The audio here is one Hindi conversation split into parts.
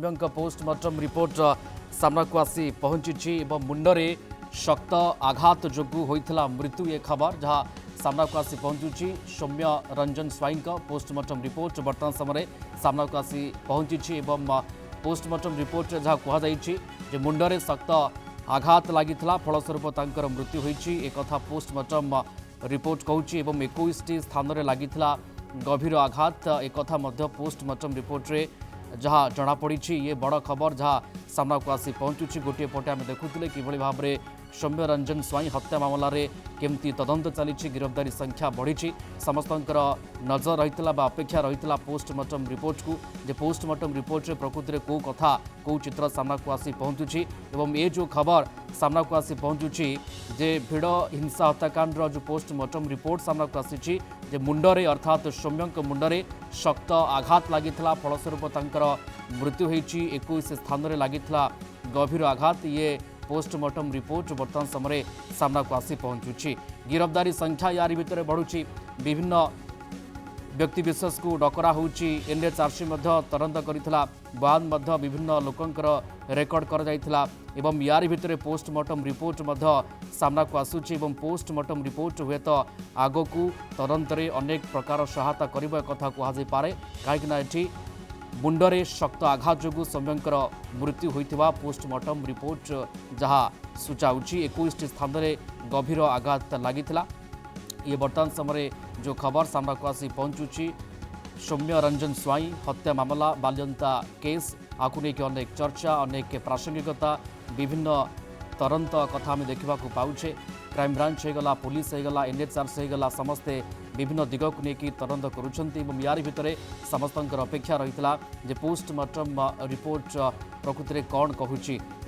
सौम्य पोस्टमार्टम रिपोर्ट सामना को आसी पहुंची मुंडरे शक्त आघात जोगु होइथिला मृत्यु ये खबर जहां सामना को आसी पहुंचुची सौम्य रंजन स्वाई पोस्टमार्टम रिपोर्ट वर्तमान समय सामना को आसी पहुंची पोस्टमार्टम रिपोर्ट जहां कहुई मुंडरे शक्त आघात लगी फलस्वरूप तांकर मृत्यु होइछि एक कथा पोस्टमार्टम रिपोर्ट कहूछि 21 स्थान में लगी गभीर आघात एक कथा मध्य पोस्टमार्टम रिपोर्ट रे जहाँ जनापड़ी ये बड़ खबर जहाँ सामना को आसी पहुँचुची गोटे पटे आम देखुले कि भाव में सौम्य रंजन स्वाई हत्या मामलें केमती तदंत चली गिरफ्तारी संख्या बढ़ी समस्त नजर रही अपेक्षा रही पोस्टमार्टम रिपोर्ट को जे पोस्टमार्टम रिपोर्ट रे प्रकृति में कौ कथा कौ चित्र सामना को आसी पहुँचुची एवं ये जो खबर सामना को आसी पहुँचुची जे भिड़ हिंसा हत्याकांड जो पोस्टमार्टम रिपोर्ट सामना को आसी जे मुंडरे अर्थात सौम्य मुंडरे शक्त आघात लगी फलस्वरूप तांकर मृत्यु होइछि 21 स्थान में लगी गभीर आघात ये पोस्टमार्टम रिपोर्ट वर्तमान समय सामना को आसी पहुंचुछि गिरफ्तारी संख्या यारी भितर बढ़ुछि विभिन्न व्यक्तिविशेष को डकरा होउछि एनएचआरसी तदंत करितला बयान विभिन्न लोकंकर रेकर्ड कर जाइतला एवं यारी भितर पोस्टमार्टम रिपोर्ट सामना को आसुछि एवं पोस्टमार्टम रिपोर्ट हुए तो आगो को तदंत रे अनेक प्रकार सहायता करिबा कथा कहा पारे काहेकि एठी मुंडरे शक्त आघात जोगु सौम्यंकर मृत्यु होइथिबा पोस्टमार्टम रिपोर्ट जहाँ सूचाउछि 21 स्थान में गभीर आघात लगिथिला ये वर्तमान समय जो खबर सामना को आसी पहुंचुछि सौम्य रंजन स्वाई हत्या मामला बाल्यंता केस आकु नेकी अनेक चर्चा अनेक प्रासंगिकता विभिन्न तदंत कथा आम देखा पाउछे क्राइम ब्रांच होगला पुलिस होगला एनएचआरसी होगला समस्ते विभिन्न दिग को लेकिन तदंत करुँच यारी भितर समस्त अपेक्षा रही जे पोस्टमार्टम रिपोर्ट प्रकृति में कौन कहूँ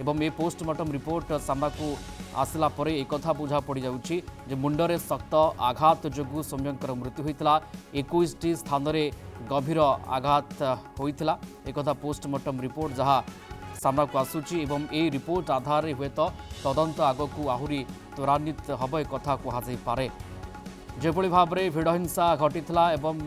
एवं ये पोस्टमार्टम रिपोर्ट सामना को आसला परे एक कथा बुझा पड़ जाउछि जे मुंडरे शक्त आघात जोगु सौम्यंकर मृत्यु होइतला 21 स्थान में गभीर आघात होइतला एक कथा पोस्टमार्टम रिपोर्ट जहाँ सामना को आसुची एवं ए रिपोर्ट आधार हुए तो तदंत आगक आहरी त्वरान्वित हम एक कथा कहुई पारे जेभली भाव में भिड़ हिंसा घटीला एवं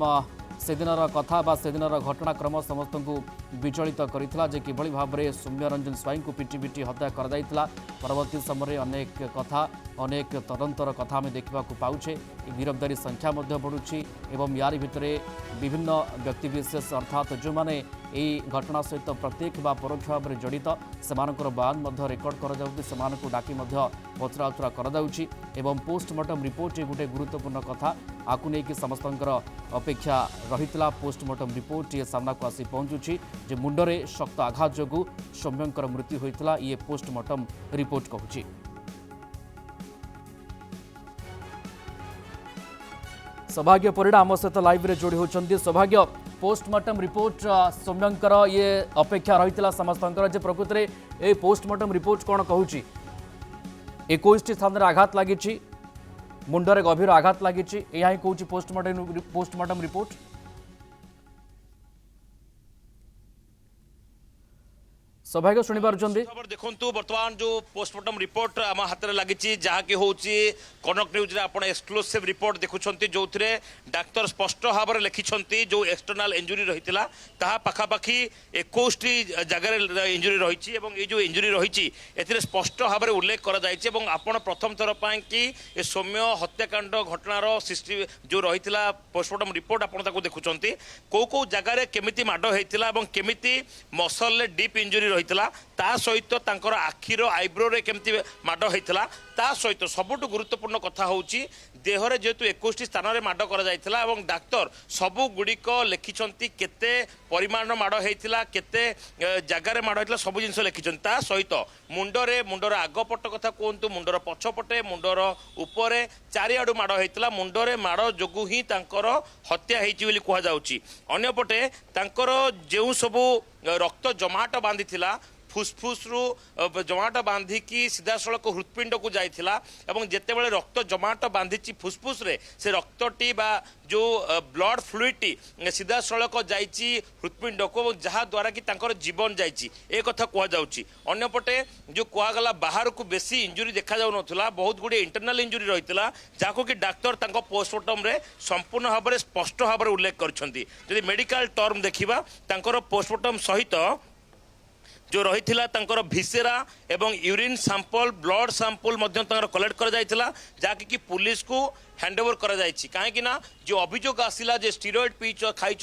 सेदिनर कथा बा सेदिनर घटनाक्रम समस्त को विचलित करथिला जे किभली भाव में सौम्य रंजन स्वाई को पिटी पिटी हत्या कर जाइतला परवर्ती समय अनेक कथा अनेक तदंतर कथा आम देखा पाउछे गिरफ्तारी संख्या बढ़ुछि एवं यारी भितर विभिन्न व्यक्तिविशेष अर्थात जो मैंने यही घटना सहित प्रत्येक बा परोक्ष भाव में जड़ित सेमानकर बयान रेकर्ड कर डाकी पचराउचरा कर पोस्टमार्टम रिपोर्ट गोटे गुरुत्वपूर्ण कथा आकु नहीं समस्त अपेक्षा रही पोस्टमार्टम रिपोर्ट ये सामना को आसी पहुंचुछि जे मुंडरे शक्त आघात जोगु सौम्यंकर मृत्यु होइतला ये पोस्टमार्टम रिपोर्ट कहूछि सौभाग्य परिडा आम सहित लाइव रे जोड़ी होचंदी सौभाग्य पोस्टमार्टम रिपोर्ट सौम्यंकर ये अपेक्षा रही समस्त जे प्रकृति में ये पोस्टमार्टम रिपोर्ट कौन कहूँ 21 स्थान में आघात लगी मुंडरे गभीर आघात लगी यह कौन पोस्टमार्टम रिपोर्ट सौभाग्य शुणी खबर देखु बर्तमान जो पोस्टमार्टम रिपोर्ट आम हाथ में लगी जहाँकि हूँ कनक न्यूज आप एक्सक्लूसिव रिपोर्ट देखुं जो डाक्तर स्पष्ट भाव में लिखिं जो एक्सटर्नाल इंजुरी रही पाखापाखि 21 जगह इंजुरी रही ये जो इंजुरी रही ए स्पष्ट भाव में उल्लेख कर प्रथम थर कि सौम्य हत्याकांड घटनार सृष्टि जो रही पोस्टमार्टम रिपोर्ट आपको देखुं कौ कौ जगार केमिति माड होता केमिति मसल डीप इंजुरी ता सहित तांकर आखिर आईब्रो रे केमती माड होता ता सहित सबुठ गुरुत्वपूर्ण कथा होची देहरे जेहेतु 21 स्थान में माड कर जाइथिला एवं डाक्तर सबु गुड़िक लिखिंट केते परिमाण माड होता केते जगार माड होता सब जिन लिखिं ता सहित मुंडर आगपट कथा कहतु मुंडर पछपटे मुंडर उपरे चारिआडू माड होता मुंडरे माड जोगु ही तांकर हत्या होइछि बोली कहा जाउछि अन्यपटे तांकर जेउ सबु रक्त जमाट बांधी फुसफुस रु जमाट बांधिकी सीधा सड़क हृत्पिंड को जाइथिला एवं जेतेबेले रक्त जमाट बांधी फुसफुस रे से रक्तटी बा जो ब्लड फ्लुइडटी सीधा सड़क जाइछि हृत्पिंड को जहाँ द्वारा कि तांकर जीवन जाइछि ए कथा कह जाउछि अन्यपटे जो कहगला बाहर को बेसी इंजुरी देखा जाउ नथुला बहुत गुडी इंटरनल इंजुरी रहितला जाको कि डाक्टर तांको पोस्टमार्टम रे संपूर्ण भाव में स्पष्ट भाव में उल्लेख करछंती यदि मेडिकल टर्म देखिबा तांकर पोस्टमार्टम सहित जो रही भिसेरा एवं urine sample blood sample collect कर जहाँकि पुलिस को हैंडओवर कर कहीं जो अभियोग आसला जे स्टीरोइड पी खाई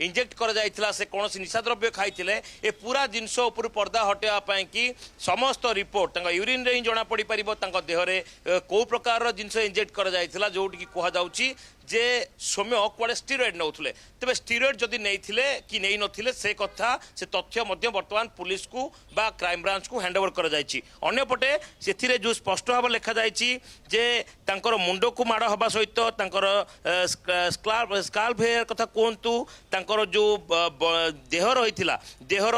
इंजेक्ट कर से कौन निशा द्रव्य खाई ए पूरा जिनस उपर पर्दा हटाई कि समस्त रिपोर्ट यूरिन रे ही जना पड़ पार देहरे कौ प्रकार जिनस इंजेक्ट कर जोटि कहुच्छी जे सौम्य कुआड़े स्टीरोइड नौले तेज स्टीरोइड जदि नहीं कि नहीं नथिले से कथा से तथ्य वर्तमान पुलिस को बा क्राइम ब्रांच को हैंडओवर करपटे से जो स्पष्ट भाव लिखा जे तांकर मुंड को माड़ हवा सहित स्काल्प हेयर कथा कहतु तांकर जो देह रही देहर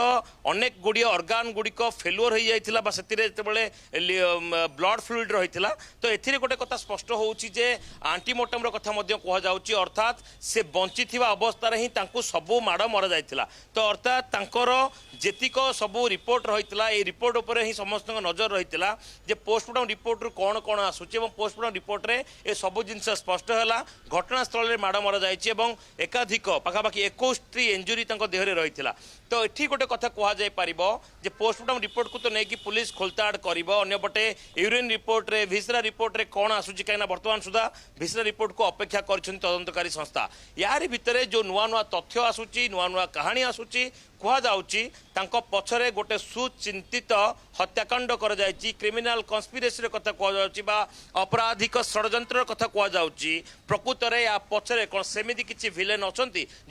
अनेक गुड़िया अर्गान गुड़िक फेलुअर हो जाता ब्लड फ्लूइड रही तो ए गोटे कथा स्पष्ट होचे आंटीमोर्टम कथा कहुच्छी अर्थात से बंची अवस्था ही सबू माड़ मर जाता तो अर्थात तांकर जेतिक सबू रिपोर्ट रही रिपोर्ट उपर ही समस्त नजर रही जे पोस्टमार्टम रिपोर्ट कौन कौन आसूची पोस्टमार्टम रिपोर्ट रे ए सबू जिन स्पष्ट है घटनास्थल में माड़ मर जाए एकाधिक पखापाखि 21 इंजुरी देहरे रही तो ये गोटे कथा कहुपर जे पोस्टमार्टम रिपोर्ट को तो नहीं कि पुलिस खोलताड़ करपटे यूरिन रिपोर्ट रे भिसरा रिपोर्ट रे कौन आसूची कहीं बर्तमान सुधा भिसरा रिपोर्ट को अपेक्षा कर तदंतकारी संस्था यार भितर जो नुआ नुआ तथ्य आसूची नुआ नुआ कहानी आसूची कहुच्छी पछरे गोटे सुचिंतित हत्याकांड कर क्रिमिनाल कन्स्पिरेसी कथा कहुच्छी अपराधिक षड्यंत्र कथा कहुच्छी प्रकृत में या पछरे कौन सेमिति किसी विलेन अच्छा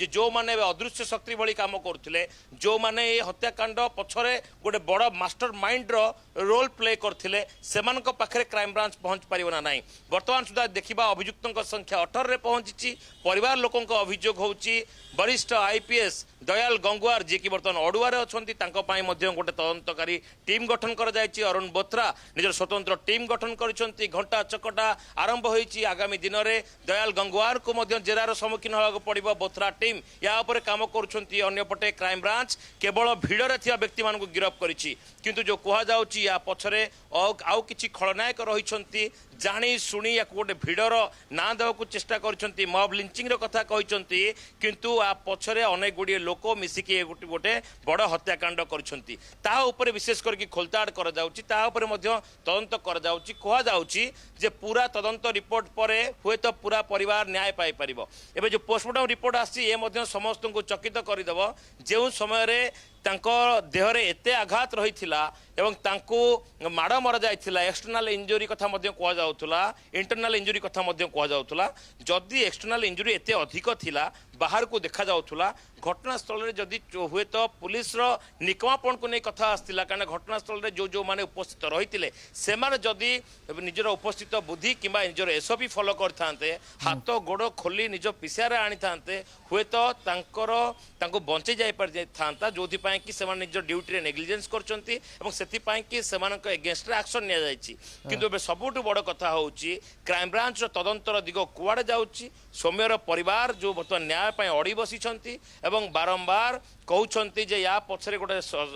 जो मैंने अदृश्य शक्ति भली काम करते जो मैंने ये हत्याकांड पछरे गोटे बड़ मास्टर माइंड रोल प्ले करते से पाखे क्राइम ब्रांच पहुंच पार ना बर्तमान सुधा देखा अभियुक्तों संख्या 18 पहुंची परिवार लोकों अभियोग होची वरिष्ठ आईपीएस दयाल गंगुआर जी की बर्तमान अड़ुआर अच्छा गोटे तदंतकारी टीम गठन कर अरुण बोथरा निजर स्वतंत्र टीम गठन कर घंटा चकटा आरंभ होती आगामी दिन में दयाल गंगुआर को जेरार सम्मुखीन होगा पड़ो बोथरा टीम या काम करपटे क्राइम ब्रांच केवल भिड़े थी व्यक्ति मान गिरफ्त कर जो कहुच्छी या पछरे आउ कि खलनायक रही जानी शुणी या गोटे भिड़र ना देवाक चेष्टा कर मब लिंचिंग कथा कहते किंतु आ पछरे अनेक गुड़िए लोक मिसिकी गोटे बड़ हत्याकांड कर विशेष करके खोलताड़ कर तदंत कर पूरा तदंत रिपोर्ट पर हुए तो पूरा परिवार न्याय पाई पारिबो एबे जो पोस्टमार्टम रिपोर्ट आसी समस्त को चकित करदेव जो समय देहरे एते आघात रही माड़ मर जाता एक्सटर्नाल इंजुरी कथा कहला इंटरनाल इंजुरी कथा कहला जदि एक्सटर्नाल इंजुरी एते अधिक थिला बाहर को देखा जाउथुला घटनास्थल में जदि हुए तो पुलिस निकमापन को नहीं कथा आसला कारण घटनास्थल में जो जो माने उपस्थित रही से जदि निजर उपस्थित बुद्धि कि निजर एसओपी फॉलो करते हाथ गोड़ खोली निज पिसारे आनी था हुए तो बंची जाई था जो कि से निज ड्यूटी नेग्लिजेंस कर एगेन्स्ट एक्शन नि जाइए किंतु सबुठ बड़ कथा हूँ क्राइम ब्रांच तदंतर दिग कुआड़े जाऊँगी सौम्यर परिवार जो बर्तमान न्याय अड़ी बसी बारंबार कहते जे या पछरे गोटे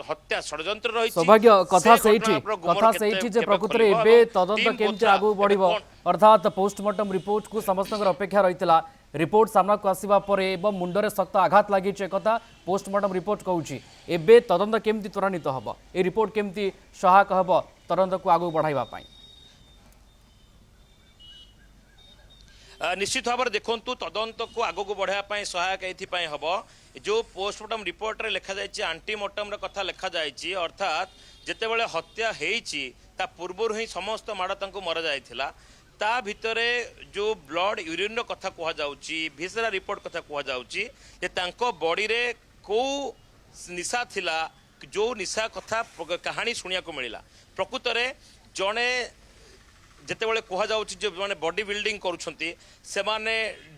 हत्या षड्यंत्र रही सौभाग्य कथा सेठी जे प्रकृत रे एबे तदंत केमति आगु बढ़िबो अर्थात पोस्टमार्टम रिपोर्ट को समस्त अपेक्षा रही रिपोर्ट सामना को आसवा पर एवं मुंडरे सख्त आघात लगी कथा पोस्टमार्टम रिपोर्ट कहूँ एबे तदंत केमति त्वरान्वित हम ए रिपोर्ट केमति सहायक हम तदंत को आगु बढ़ाइबा पाई निश्चित भाव देखु तदंत को आगक बढ़ाई सहायक ये हम जो पोस्टमार्टम रिपोर्ट रे लिखा जाए आंटीमोर्टम कथा लिखा जाए अर्थात जितेबाला हत्या होता पूर्वर ही समस्त माड़ मर जाता ता भितरे जो ब्लड यूरिन कथा कहुच्छी भिसरा रिपोर्ट कथा कहुच्छी बॉडी रे को निशा थिला जो निशा कथा कहानी शुणा को मिला प्रकृत में जड़े जितेबाला कहुच्छी जो मैंने बॉडी बिल्डिंग करुँचे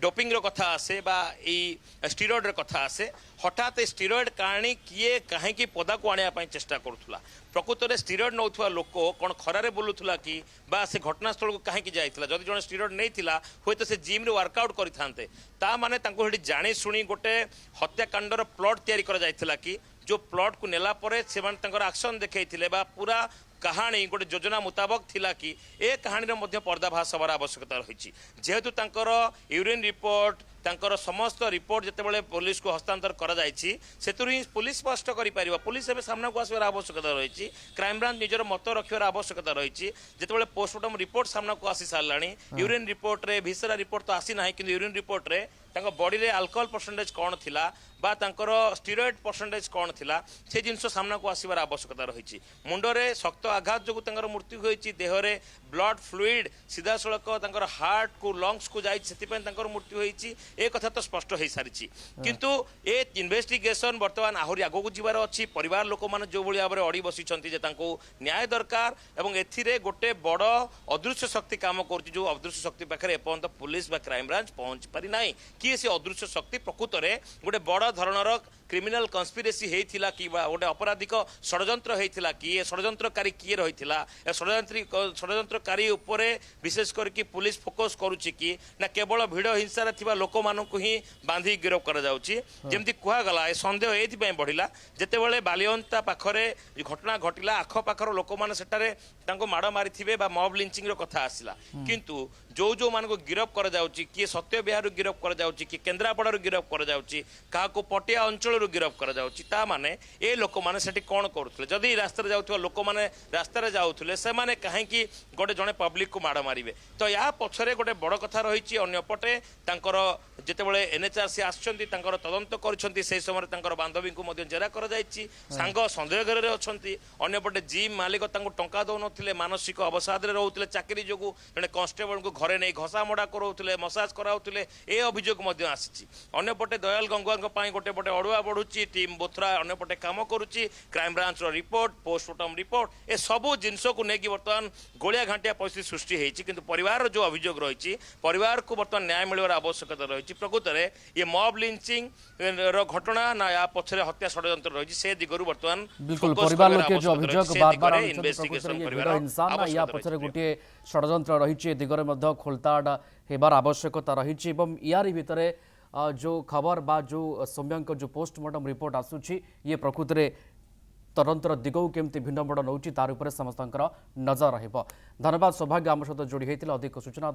डोपिंग कथा आसे बा स्टीरॉयड कथा आसे हठात स्टीरॉयड कहानी किए कहीं पदा को आने चेष्टा करुला प्रकृत में स्टीरॉयड नौथुवा लोक कौन खरारे बुलूला कि बा से घटनास्थल को कहीं जाइला जदि जड़े स्टीरॉयड नहीं थिला हुए तो से जिम रे वर्कआउट करते ता माने जानी शुणी गोटे हत्याकांडर प्लॉट तैयारी करा जाइथिला कि जो प्लॉट को नेला परे से एक्शन देखते पूरा कहानी गोटे योजना मुताबक थिला कि ए कहानी पर्दाभास हमार आवश्यकता रही जेहेतु यूरिन रिपोर्ट ତାଙ୍କର ସମସ୍ତ ରିପୋର୍ଟ ଯେତେବେଳେ ପୋଲିସକୁ ହସ୍ତାନ୍ତର କରାଯାଇଛି ସେଥିରୁ ହିଁ ପୋଲିସ ସ୍ପଷ୍ଟ କରିପାରିବ। ପୋଲିସ ଏବେ ସାମ୍ନାକୁ ଆସିବାର ଆବଶ୍ୟକତା ରହିଛି, କ୍ରାଇମବ୍ରାଞ୍ଚ ନିଜର ମତ ରଖିବାର ଆବଶ୍ୟକତା ରହିଛି। ଯେତେବେଳେ ପୋଷ୍ଟମର୍ଟମ ରିପୋର୍ଟ ସାମ୍ନାକୁ ଆସି ସାରିଲାଣି, ୟୁରିନ୍ ରିପୋର୍ଟରେ ଭିସେରା ରିପୋର୍ଟ ତ ଆସିନାହିଁ, କିନ୍ତୁ ୟୁରିନ୍ ରିପୋର୍ଟରେ ତାଙ୍କ ବଡିରେ ଆଲକୋହଲ परसेंटेज कौन थिला बा तांकर स्टेरॉइड परसेंटेज कौन थिला से जिनस सामना को आसबार आवश्यकता रही। मुंडरे शक्त आघात जो तांकर मृत्यु होती, देहरे ब्लड फ्लूइड सीधा सड़क तांकर हार्ट को लंग्स को जाई तांकर मृत्यु होती, ए कथा तो स्पष्ट हो सारी। किंतु ए इन्वेस्टिगेशन बर्तमान आहरी आगो को जीवार अच्छी। परिवार लोक मैंने जो भाई भाव में अड़ी बसिंट न्याय दरकार और एथिरे गोटे बड़ अदृश्य शक्ति काम कर, जो अदृश्य शक्ति पाखे एपर्यंत पुलिस बा क्राइम ब्रांच पहुंच पारि ना। किए से अदृश्य शक्ति प्रकृत में गोटे बड़ धरणर क्रिमिनाल कन्स्पिरेसी होता कि गोटे अपराधिक षड्यंत्र होता कि षड्यंत्रकारी किए रही षड्यंत्रकारी उपरे विशेष करके पुलिस फोकस करुच्ची कि ना केवल भिड़ हिंसार थिबा लोक मानकु ही बांधी गिरफ करा जाउची। जेमती कुहागला ए संदेह एथि बढ़िला जेतेबेले बालियंता पाखरे घटना घटिला, आख पाखर लोक माने सेटारे तांको माड़ मारिथिबे बा मॉब लिंचिंग रो कथा आसिला। किंतु जो मानको गिरफ करा जाउची, किए सत्य बिहार गिरफ करा जाउची, कि केन्द्रापड़ा गिरफ करा जाउची, काहाको पटिया अंचल गिरफ करा जाउची, ता माने ए लोक माने सेठी कोन करूथले? जदी रास्ता जाउथवा लोक माने रास्ता जाउथले से माने काहे कि गोटे जणे पब्लिक को माड़ मारिबे? तो या पछरे गोटे बड़ कथा रहिछि। अन्य पटे तांकर जेतेबेले एनएचआरसी आछंती तांकर तदंत करछंती, से समय तांकर बांधवी को मध्य जेरा करा जाइछि, सांग संदेह घर रे अछंती। अन्य पटे जिम मालिक तांको टंका दउ नथिले, मानसिक अवसाद रे रहउतले, चाकरी जोगु जणे कांस्टेबल को घरे नै घसा मोडा कराउतले, मसाज कराउतले, ए अभियोग मध्य आसीछि। अन्य पटे दयाल गंगुआ पई गोटे पटे अडुआ बढ़ुची, टीम बोथरा अन्य पटे काम करुची, क्राइम ब्रांच रो रिपोर्ट, पोस्टमार्टम रिपोर्ट, ए सबु जिनस को नेकी बर्तमान गोलिया घाटिया परिस्थिति सृष्टि होइछि। किंतु परिवार जो अभियोग रही, परिवार को बर्तमान न्याय मिलवार आवश्यकता रही। प्रकृत में ये मॉब लिंचिंग रो घटना ना या पछरे हत्या षड्यंत्र रही, से दिगरु बर्तमान बिल्कुल परिवार लोक जो अभियोग बार इन्वेस्टिगेशन हिंसा या पछरे गोटे षड्यंत्र रही, दिगरे मध्य खोलताड़ हेबार आवश्यकता रही। यारी भितरे जो खबर बा जो सौम्यंक जो पोस्टमार्टम रिपोर्ट आसूची, ये प्रकृत में तदंतर दिगौ केमती भिन्न बड़ नौची तार उपरे समस्त नजर रहिबो। धन्यवाद सौभाग्य आम सहित जोड़ी होते अधिक सूचना